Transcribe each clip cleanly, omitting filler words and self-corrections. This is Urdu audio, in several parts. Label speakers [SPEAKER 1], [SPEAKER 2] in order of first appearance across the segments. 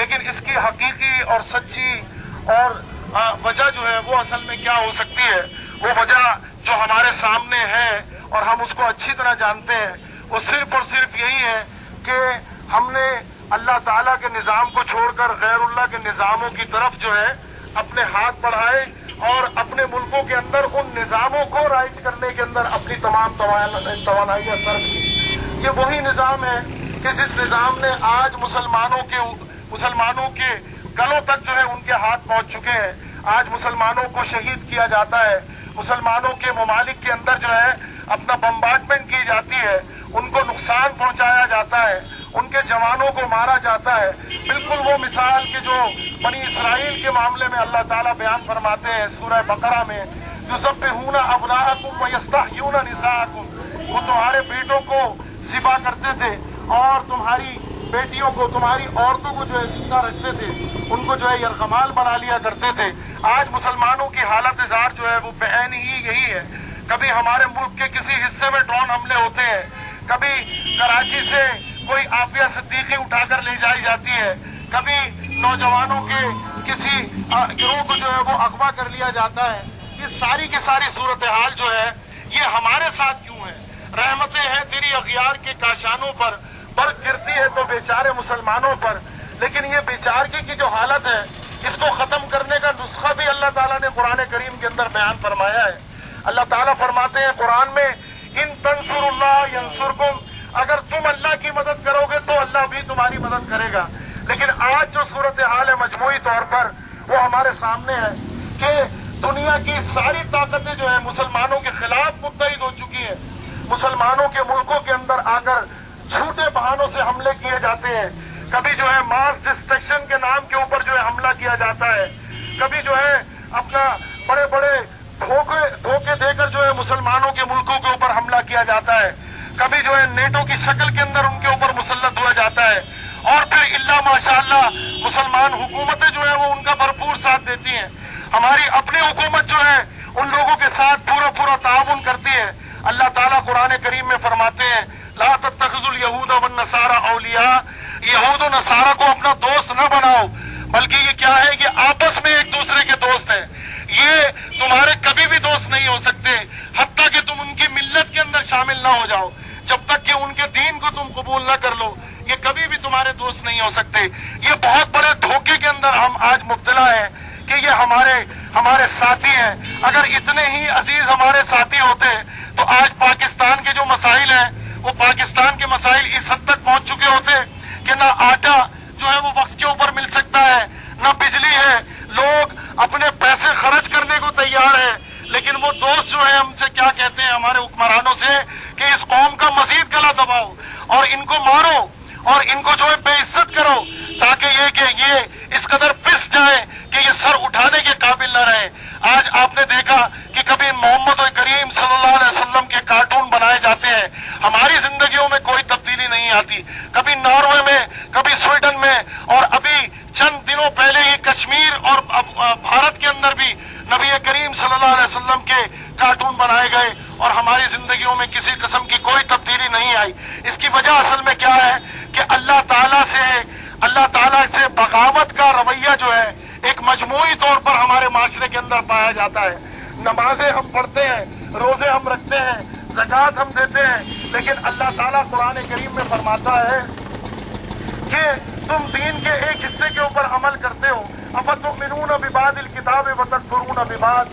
[SPEAKER 1] لیکن اس کی حقیقی اور سچی اور وجہ جو ہے وہ اصل میں کیا ہو سکتی ہے؟ وہ وجہ جو ہمارے سامنے ہے اور ہم اس کو اچھی طرح جانتے ہیں، وہ صرف اور صرف یہی ہے کہ ہم نے اللہ تعالیٰ کے نظام کو چھوڑ کر غیر اللہ کے نظاموں کی طرف جو ہے اپنے ہاتھ بڑھائے اور اپنے ملکوں کے اندر ان نظاموں کو رائج کرنے کے اندر اپنی تمام توانائیاں صرف کی۔ یہ وہی نظام ہے کہ جس نظام نے آج مسلمانوں کے گلوں تک جو ہے ان کے ہاتھ پہنچ چکے ہیں۔ آج مسلمانوں کو شہید کیا جاتا ہے، مسلمانوں کے ممالک کے اندر جو ہے اپنا بمبارڈمنٹ کی جاتی ہے، ان کو نقصان پہنچایا جاتا ہے، ان کے جوانوں کو مارا جاتا ہے۔ بالکل وہ مثال کہ جو بنی اسرائیل کے معاملے میں اللہ تعالیٰ بیان فرماتے ہیں سورہ بقرہ میں، یذبحون ابناءکم ویستحیون نساءکم، وہ تمہارے بیٹوں کو ذبح کرتے تھے اور تمہاری بیٹیوں کو، تمہاری عورتوں کو جو ہے زندہ رکھتے تھے، ان کو جو ہے یرغمال بنا لیا کرتے تھے۔ آج مسلمانوں کی حالت زار جو ہے وہ بعین ہی یہی ہے۔ کبھی ہمارے ملک کے کسی حصے میں ڈرون حملے ہوتے ہیں، کبھی کراچی سے کوئی عافیہ صدیقی اٹھا کر لے جائی جاتی ہے، کبھی نوجوانوں کے کسی گروہ کو جو ہے وہ اغوا کر لیا جاتا ہے۔ یہ ساری کی ساری صورتحال جو ہے یہ ہمارے ساتھ کیوں ہے؟ رحمتیں ہیں تیری اغیار کے کاشانوں پر، برق گرتی ہے تو بیچارے مسلمانوں پر، لیکن یہ بیچارگی کی جو حالت ہے اس کو ختم کرنے کا نسخہ بھی اللہ تعالیٰ نے قرآن کریم کے اندر بیان فرمایا ہے۔ اللہ تعالیٰ فرماتے ہیں قرآن میں، ان تنصر اللہ ینصرکم، اگر تم اللہ کی مدد کرو گے تو اللہ بھی تمہاری مدد کرے گا۔ لیکن آج جو صورتحال ہے مجموعی طور پر وہ ہمارے سامنے ہے کہ دنیا کی ساری طاقتیں جو ہے مسلمانوں کے خلاف متحد ہو چکی ہیں۔ مسلمانوں کے ملکوں کے اندر آ کر جھوٹے بہانوں سے حملے کیے جاتے ہیں، کبھی جو ہے ماس ڈسٹرکشن کے نام کے اوپر جو ہے حملہ کیا جاتا ہے، کبھی جو ہے اپنا بڑے بڑے دھوکے دے کر جو ہے مسلمانوں کے ملکوں کے اوپر حملہ کیا جاتا ہے، کبھی جو ہے نیٹو کی شکل کے اندر ان کے اوپر مسلط ہوا جاتا ہے، اور پھر اللہ ماشاءاللہ مسلمان حکومتیں جو ہے وہ ان کا بھرپور ساتھ دیتی ہیں۔ ہماری اپنی حکومت جو ہے ان لوگوں کے ساتھ پورا تعاون کرتی ہے۔ اللہ تعالیٰ قرآن کریم میں فرماتے ہیں، لا تتخذوا اليہود والنصارى اولیاء، یہود و نصارہ کو اپنا دوست نہ بناؤ، بلکہ یہ کیا ہے، یہ آپس میں ایک دوسرے کے دوست ہیں، یہ تمہارے کبھی بھی دوست نہیں ہو سکتے حتیٰ کہ تم ان کی ملت کے اندر شامل نہ ہو جاؤ، جب تک کہ ان کے دین کو تم قبول نہ کر لو، یہ کبھی بھی تمہارے دوست نہیں ہو سکتے۔ یہ بہت بڑے دھوکے کے اندر ہم آج مبتلا ہیں کہ یہ ہمارے ساتھی ہیں۔ اگر اتنے ہی عزیز ہمارے ساتھی ہوتے تو آج پاکستان کے جو مسائل ہیں وہ پاکستان کے مسائل اس حد تک پہنچ چکے ہوتے کہ نہ آٹا جو ہے وہ وقت کے اوپر مل سکتا ہے، نہ بجلی ہے، لوگ اپنے پیسے خرچ کرنے کو تیار ہیں، لیکن وہ دوست جو ہے ہم سے کیا کہتے ہیں ہمارے حکمرانوں سے کہ اس قوم کا مزید گلا دباؤ اور ان کو مارو اور ان کو جو ہے بے عزت کرو، تاکہ یہ اس قدر پس جائے کہ یہ سر اٹھانے کے قابل نہ رہے۔ آج آپ نے دیکھا کہ کبھی محمد کریم صلی اللہ علیہ وسلم کے کارٹون بنائے جاتے ہیں، ہماری زندگیوں میں کوئی تبدیلی نہیں آتی، کبھی ناروے میں، کبھی سویڈن میں، اور ابھی چند دنوں پہلے ہی کشمیر اور بھارت کے اندر بھی نبی کریم صلی اللہ علیہ وسلم کے کارٹون بنائے گئے اور ہماری زندگیوں میں کسی قسم کی کوئی تبدیلی نہیں آئی۔ اس کی وجہ اصل میں کیا ہے کہ اللہ تعالیٰ سے بغاوت کا رویہ جو ہے ایک مجموعی طور پر ہمارے معاشرے کے اندر پایا جاتا ہے۔ نمازیں ہم پڑھتے ہیں، روزے ہم رکھتے ہیں، زکوٰۃ ہم دیتے ہیں، لیکن اللہ تعالیٰ قرآن کریم میں فرماتا ہے کہ تم دین کے ایک حصے کے اوپر عمل کرتے ہو، افتؤمنون ببعض الکتاب وتکفرون ببعض،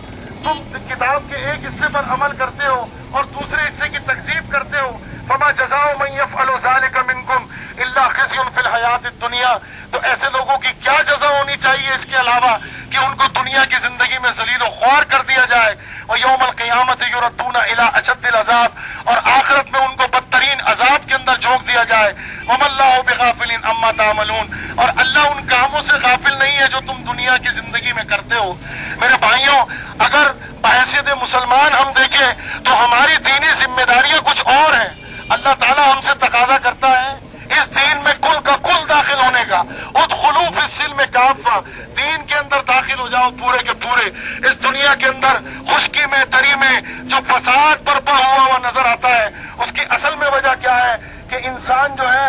[SPEAKER 1] تم کتاب کے ایک حصے پر عمل کرتے ہو اور دوسرے حصے کی تکذیب کرتے ہو، فما جزاء من یفعل ذلک منکم الا خزی فی الحیاۃ الدنیا، تو ایسے لوگوں کی کیا جزا ہونی چاہیے اس کے علاوہ کہ ان کو دنیا کی زندگی میں ذلیل و خوار کر دیا جائے، ویوم القیامت یردون الی اشد العذاب، اور آخرت میں ان کو بدترین عذاب کے اندر جھونک دیا جائے، وما اللہ بغافل عما تعملون، اور اللہ ان کاموں سے غافل نہیں ہے جو تم دنیا کی زندگی میں کرتے ہو۔ میرے بھائیوں، اگر بحیثیت مسلمان ہم دیکھیں تو ہماری دینی ذمہ داریاں کچھ اور ہیں۔ اللہ تعالیٰ ہم سے تقاضا کرتا ہے اس دین میں کل کا کل داخل ہونے کا، ادخلوا فی السلم کافہ، دین کے اندر داخل ہو جاؤ پورے کے پورے۔ اس دنیا کے اندر خشکی میں تری میں جو فساد برپا ہوا نظر آتا ہے، اس کی اصل میں وجہ کیا ہے کہ انسان جو ہے